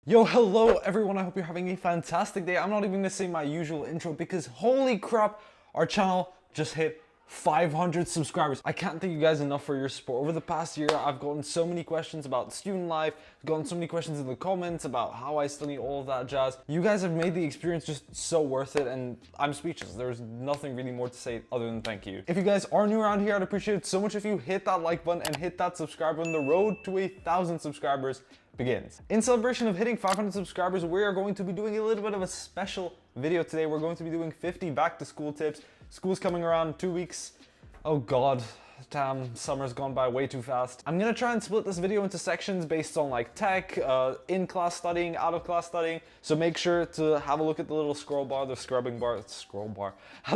Yo, hello everyone, I hope you're having a fantastic day. I'm not even gonna say my usual intro because holy crap, our channel just hit 500 subscribers. I can't thank you guys enough for your support. Over the past year, I've gotten so many questions about student life, gotten so many questions in the comments about how I study, all of that jazz. You guys have made the experience just so worth it, and I'm speechless. There's nothing really more to say other than thank you. If you guys are new around here, I'd appreciate it so much if you hit that like button and hit that subscribe button. The road to 1,000 subscribers begins. In celebration of hitting 500 subscribers, we are going to be doing a little bit of a special video today. We're going to be doing 50 back to school tips. School's coming around 2 weeks. Oh God, damn, summer's gone by way too fast. I'm gonna try and split this video into sections based on like tech, in-class studying, out-of-class studying. So make sure to have a look at the little scroll bar, have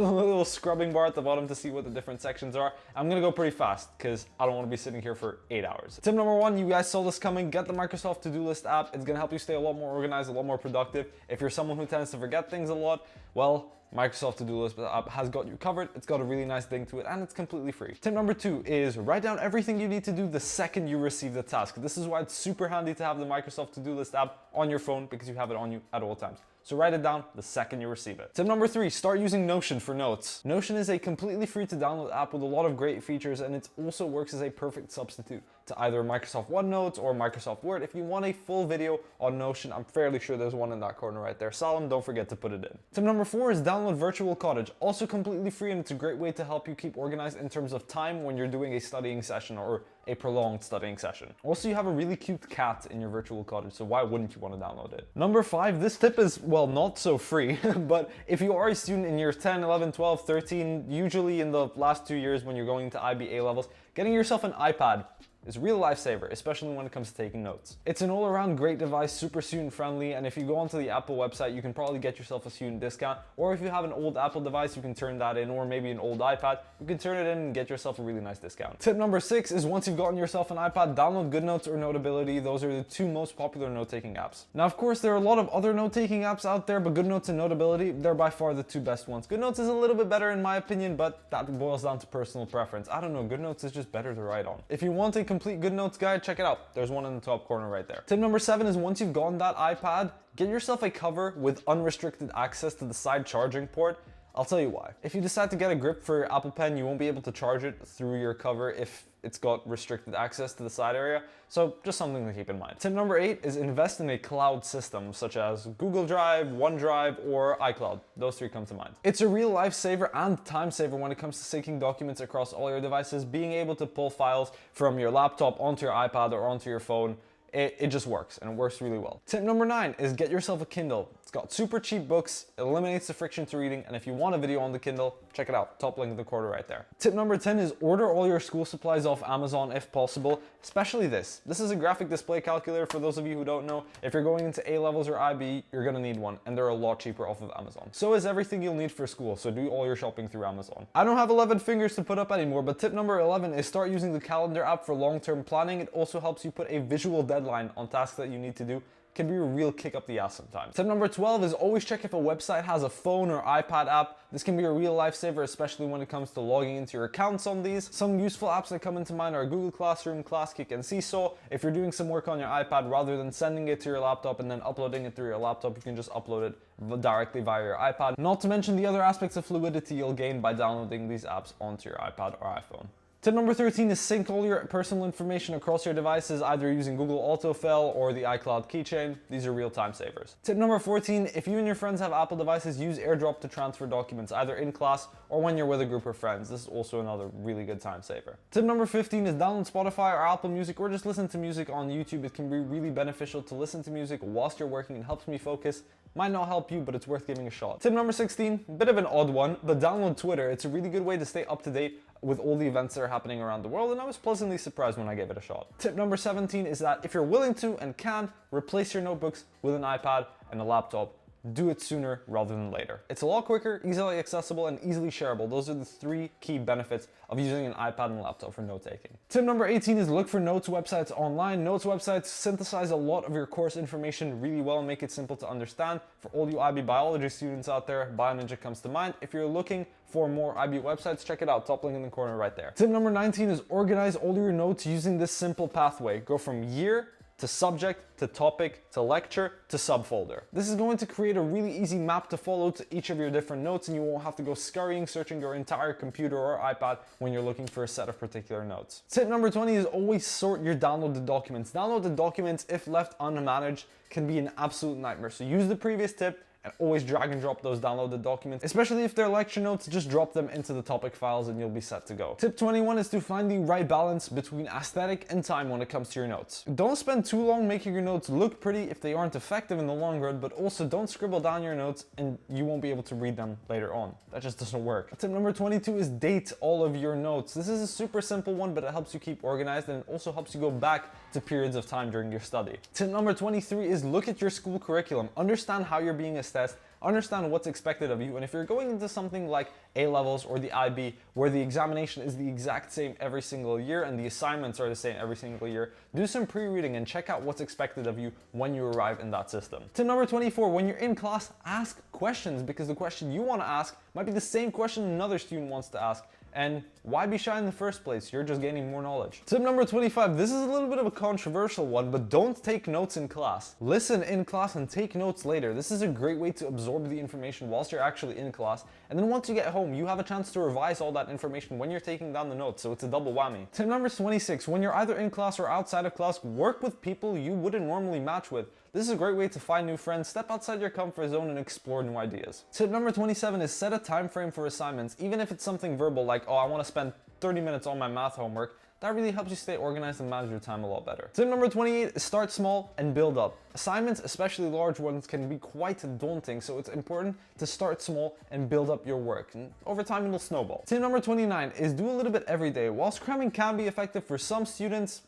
a little scrubbing bar at the bottom to see what the different sections are. I'm gonna go pretty fast because I don't want to be sitting here for 8 hours. Tip number one, you guys saw this coming, get the Microsoft To-Do List app. It's gonna help you stay a lot more organized, a lot more productive. If you're someone who tends to forget things a lot, well, Microsoft To-Do List app has got you covered. It's got a really nice thing to it and it's completely free. Tip number two is write down everything you need to do the second you receive the task. This is why it's super handy to have the Microsoft To-Do List app on your phone because you have it on you at all times. So write it down the second you receive it. Tip number three, start using Notion for notes. Notion is a completely free to download app with a lot of great features, and it also works as a perfect substitute to either Microsoft OneNote or Microsoft Word. If you want a full video on Notion, I'm fairly sure there's one in that corner right there. Salam, don't forget to put it in. Tip number four is download Virtual Cottage. Also completely free, and it's a great way to help you keep organized in terms of time when you're doing a studying session or a prolonged studying session. Also, you have a really cute cat in your Virtual Cottage, so why wouldn't you want to download it? Number five, this tip is, well, not so free, but if you are a student in years 10, 11, 12, 13, usually in the last 2 years when you're going to IB A levels, getting yourself an iPad is a real lifesaver, especially when it comes to taking notes. It's an all-around great device, super student friendly, and if you go onto the Apple website, you can probably get yourself a student discount, or if you have an old Apple device, you can turn that in, or maybe an old iPad, you can turn it in and get yourself a really nice discount. Tip number six is once you've gotten yourself an iPad, download GoodNotes or Notability. Those are the two most popular note-taking apps. Now, of course, there are a lot of other note-taking apps out there, but GoodNotes and Notability, they're by far the two best ones. GoodNotes is a little bit better in my opinion, but that boils down to personal preference. I don't know, GoodNotes is just better to write on. If you want a complete GoodNotes guide, check it out. There's one in the top corner right there. Tip number seven is once you've gotten that iPad, get yourself a cover with unrestricted access to the side charging port. I'll tell you why. If you decide to get a grip for your Apple Pen, you won't be able to charge it through your cover if it's got restricted access to the side area. So just something to keep in mind. Tip number eight is invest in a cloud system such as Google Drive, OneDrive, or iCloud. Those three come to mind. It's a real lifesaver and time saver when it comes to syncing documents across all your devices. Being able to pull files from your laptop onto your iPad or onto your phone, it just works, and it works really well. Tip number nine is get yourself a Kindle. It's got super cheap books, it eliminates the friction to reading, and if you want a video on the Kindle, check it out. Top link in the corner right there. Tip number 10 is order all your school supplies off Amazon if possible, especially this. This is a graphic display calculator for those of you who don't know. If you're going into A levels or IB, you're gonna need one, and they're a lot cheaper off of Amazon. So is everything you'll need for school, so do all your shopping through Amazon. I don't have 11 fingers to put up anymore, but tip number 11 is start using the calendar app for long-term planning. It also helps you put a visual deadline on tasks that you need to do. Can be a real kick up the ass sometimes. Tip number 12 is always check if a website has a phone or iPad app. This can be a real lifesaver, especially when it comes to logging into your accounts on these. Some useful apps that come into mind are Google Classroom, ClassKick, and Seesaw. If you're doing some work on your iPad, rather than sending it to your laptop and then uploading it through your laptop, you can just upload it directly via your iPad. Not to mention the other aspects of fluidity you'll gain by downloading these apps onto your iPad or iPhone. Tip number 13 is sync all your personal information across your devices, either using Google Autofill or the iCloud keychain. These are real time savers. Tip number 14, if you and your friends have Apple devices, use AirDrop to transfer documents, either in class or when you're with a group of friends. This is also another really good time saver. Tip number 15 is download Spotify or Apple Music, or just listen to music on YouTube. It can be really beneficial to listen to music whilst you're working. It helps me focus. Might not help you, but it's worth giving a shot. Tip number 16, bit of an odd one, but download Twitter. It's a really good way to stay up to date with all the events that are happening around the world, and I was pleasantly surprised when I gave it a shot. Tip number 17 is that if you're willing to and can, replace your notebooks with an iPad and a laptop. Do it sooner rather than later. It's a lot quicker, easily accessible, and easily shareable. Those are the three key benefits of using an iPad and laptop for note-taking. Tip number 18 is look for notes websites online. Notes websites synthesize a lot of your course information really well and make it simple to understand. For all you IB biology students out there, BioNinja comes to mind. If you're looking for more IB websites, check it out. Top link in the corner right there. Tip number 19 is organize all your notes using this simple pathway. Go from year to subject, to topic, to lecture, to subfolder. This is going to create a really easy map to follow to each of your different notes, and you won't have to go scurrying searching your entire computer or iPad when you're looking for a set of particular notes. Tip number 20 is always sort your downloaded documents. Downloaded documents, if left unmanaged, can be an absolute nightmare. So use the previous tip and always drag and drop those downloaded documents, especially if they're lecture notes. Just drop them into the topic files and you'll be set to go. Tip 21 is to find the right balance between aesthetic and time when it comes to your notes. Don't spend too long making your notes look pretty if they aren't effective in the long run, but also don't scribble down your notes and you won't be able to read them later on. That just doesn't work. Tip number 22 is date all of your notes. This is a super simple one, but it helps you keep organized and it also helps you go back to periods of time during your study. Tip number 23 is look at your school curriculum. Understand how you're being assessed, understand what's expected of you, and if you're going into something like A-levels or the IB, where the examination is the exact same every single year and the assignments are the same every single year, do some pre-reading and check out what's expected of you when you arrive in that system. Tip number 24, when you're in class, ask questions, because the question you want to ask might be the same question another student wants to ask. And why be shy in the first place? You're just gaining more knowledge. Tip number 25, this is a little bit of a controversial one, but don't take notes in class. Listen in class and take notes later. This is a great way to absorb the information whilst you're actually in class. And then once you get home, you have a chance to revise all that information when you're taking down the notes, so it's a double whammy. Tip number 26, when you're either in class or outside of class, work with people you wouldn't normally match with. This is a great way to find new friends, step outside your comfort zone and explore new ideas. Tip number 27 is set a time frame for assignments, even if it's something verbal like, oh, I want to spend 30 minutes on my math homework. That really helps you stay organized and manage your time a lot better. Tip number 28 is start small and build up. Assignments, especially large ones, can be quite daunting, so it's important to start small and build up your work. And over time, it'll snowball. Tip number 29 is do a little bit every day. Whilst cramming can be effective for some students,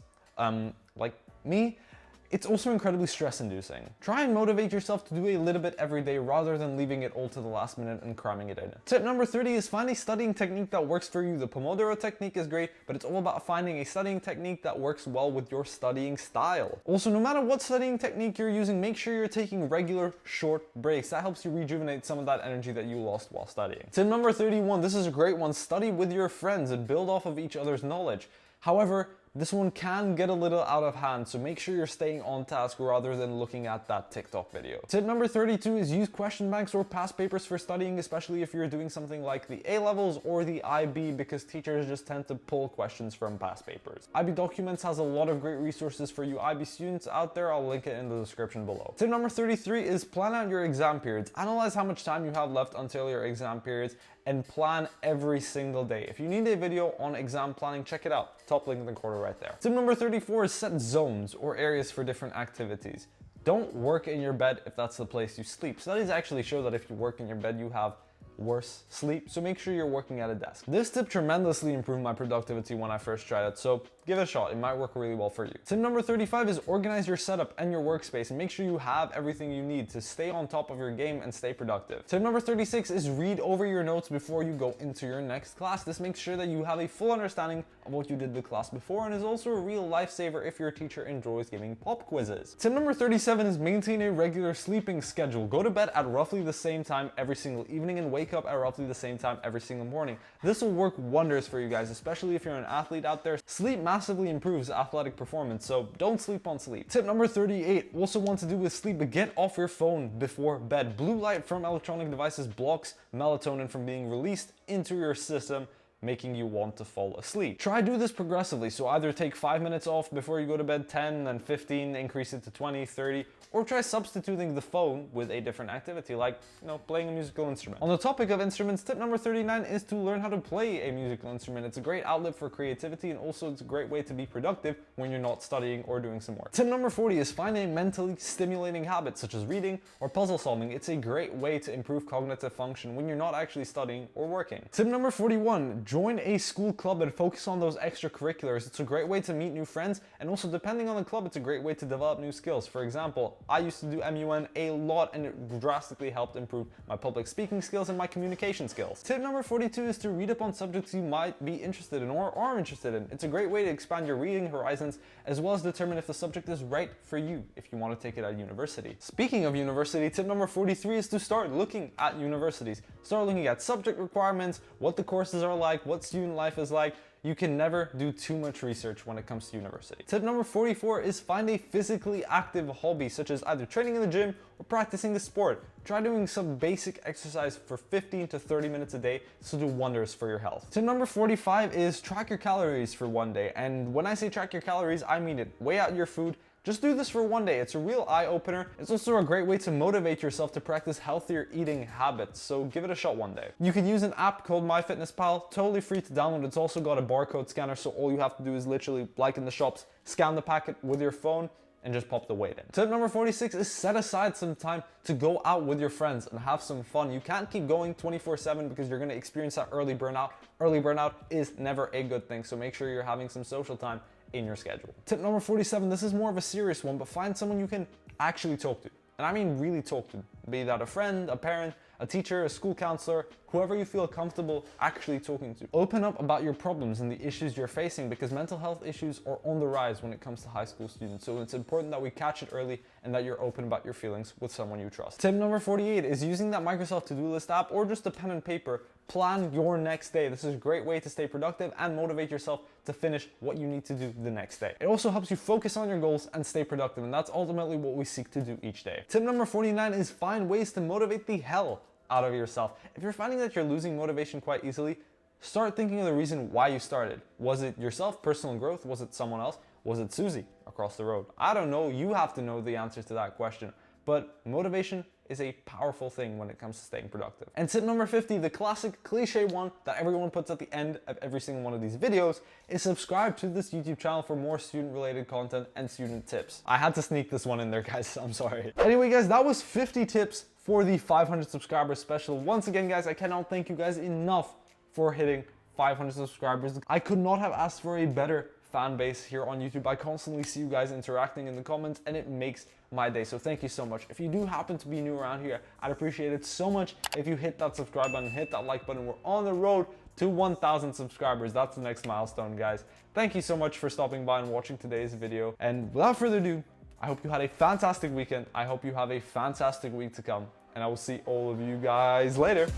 like me, it's also incredibly stress-inducing. Try and motivate yourself to do a little bit every day rather than leaving it all to the last minute and cramming it in. Tip number 30 is find a studying technique that works for you. The Pomodoro technique is great, but it's all about finding a studying technique that works well with your studying style. Also, no matter what studying technique you're using, make sure you're taking regular short breaks. That helps you rejuvenate some of that energy that you lost while studying. Tip number 31, this is a great one. Study with your friends and build off of each other's knowledge. However, this one can get a little out of hand, so make sure you're staying on task rather than looking at that TikTok video. Tip number 32 is use question banks or past papers for studying, especially if you're doing something like the A-levels or the IB, because teachers just tend to pull questions from past papers. IB Documents has a lot of great resources for you IB students out there. I'll link it in the description below. Tip number 33 is plan out your exam periods. Analyze how much time you have left until your exam periods and plan every single day. If you need a video on exam planning, check it out. Top link in the corner right there. Tip number 34 is set zones or areas for different activities. Don't work in your bed if that's the place you sleep. Studies actually show that if you work in your bed, you have worse sleep, so make sure you're working at a desk. This tip tremendously improved my productivity when I first tried it, so give it a shot. It might work really well for you. Tip number 35 is organize your setup and your workspace and make sure you have everything you need to stay on top of your game and stay productive. Tip number 36 is read over your notes before you go into your next class. This makes sure that you have a full understanding of what you did the class before and is also a real lifesaver if your teacher enjoys giving pop quizzes. Tip number 37 is maintain a regular sleeping schedule. Go to bed at roughly the same time every single evening and wake up at roughly the same time every single morning. This will work wonders for you guys, especially if you're an athlete out there. Sleep massively improves athletic performance, so don't sleep on sleep. Tip number 38, also want to do with sleep, but get off your phone before bed. Blue light from electronic devices blocks melatonin from being released into your system, making you want to fall asleep. Try do this progressively, so either take 5 minutes off before you go to bed, 10, then 15, increase it to 20, 30, or try substituting the phone with a different activity, like, playing a musical instrument. On the topic of instruments, tip number 39 is to learn how to play a musical instrument. It's a great outlet for creativity, and also it's a great way to be productive when you're not studying or doing some work. Tip number 40 is find a mentally stimulating habit, such as reading or puzzle solving. It's a great way to improve cognitive function when you're not actually studying or working. Tip number 41, join a school club and focus on those extracurriculars. It's a great way to meet new friends, and also depending on the club, it's a great way to develop new skills. For example, I used to do MUN a lot and it drastically helped improve my public speaking skills and my communication skills. Tip number 42 is to read up on subjects you might be interested in or are interested in. It's a great way to expand your reading horizons as well as determine if the subject is right for you if you want to take it at university. Speaking of university, tip number 43 is to start looking at universities. Start looking at subject requirements, what the courses are like, what student life is like. you can never do too much research when it comes to university. Tip number 44 is find a physically active hobby, such as either training in the gym or practicing a sport. Try doing some basic exercise for 15 to 30 minutes a day. This will do wonders for your health. Tip number 45 is track your calories for one day. And when I say track your calories, I mean it. Weigh out your food. Just do this for one day. It's a real eye-opener. It's also a great way to motivate yourself to practice healthier eating habits, so give it a shot one day. You can use an app called MyFitnessPal, totally free to download. It's also got a barcode scanner, so all you have to do is literally, like in the shops, scan the packet with your phone and just pop the weight in. Tip number 46 is set aside some time to go out with your friends and have some fun. You can't keep going 24/7 because you're gonna experience that early burnout. Early burnout is never a good thing, so make sure you're having some social time in your schedule. Tip number 47, this is more of a serious one, but find someone you can actually talk to. And I mean really talk to. Be that a friend, a parent, a teacher, a school counselor, whoever you feel comfortable actually talking to. Open up about your problems and the issues you're facing, because mental health issues are on the rise when it comes to high school students. So it's important that we catch it early and that you're open about your feelings with someone you trust. Tip number 48 is using that Microsoft to-do list app or just a pen and paper. Plan your next day. This is a great way to stay productive and motivate yourself to finish what you need to do the next day. It also helps you focus on your goals and stay productive, and that's ultimately what we seek to do each day. Tip number 49 is find ways to motivate the hell out of yourself. If you're finding that you're losing motivation quite easily, start thinking of the reason why you started. Was it yourself, personal growth? Was it someone else? Was it Susie across the road? I don't know. You have to know the answer to that question. But motivation is a powerful thing when it comes to staying productive. And tip number 50, the classic cliche one that everyone puts at the end of every single one of these videos, is subscribe to this YouTube channel for more student-related content and student tips. I had to sneak this one in there, guys. I'm sorry. Anyway, guys, that was 50 tips for the 500 subscribers special. Once again, guys, I cannot thank you guys enough for hitting 500 subscribers. I could not have asked for a better fan base here on YouTube. I constantly see you guys interacting in the comments and it makes my day. So thank you so much. If you do happen to be new around here, I'd appreciate it so much if you hit that subscribe button, hit that like button. We're on the road to 1,000 subscribers. That's the next milestone, guys. Thank you so much for stopping by and watching today's video. And without further ado, I hope you had a fantastic weekend. I hope you have a fantastic week to come. And I will see all of you guys later.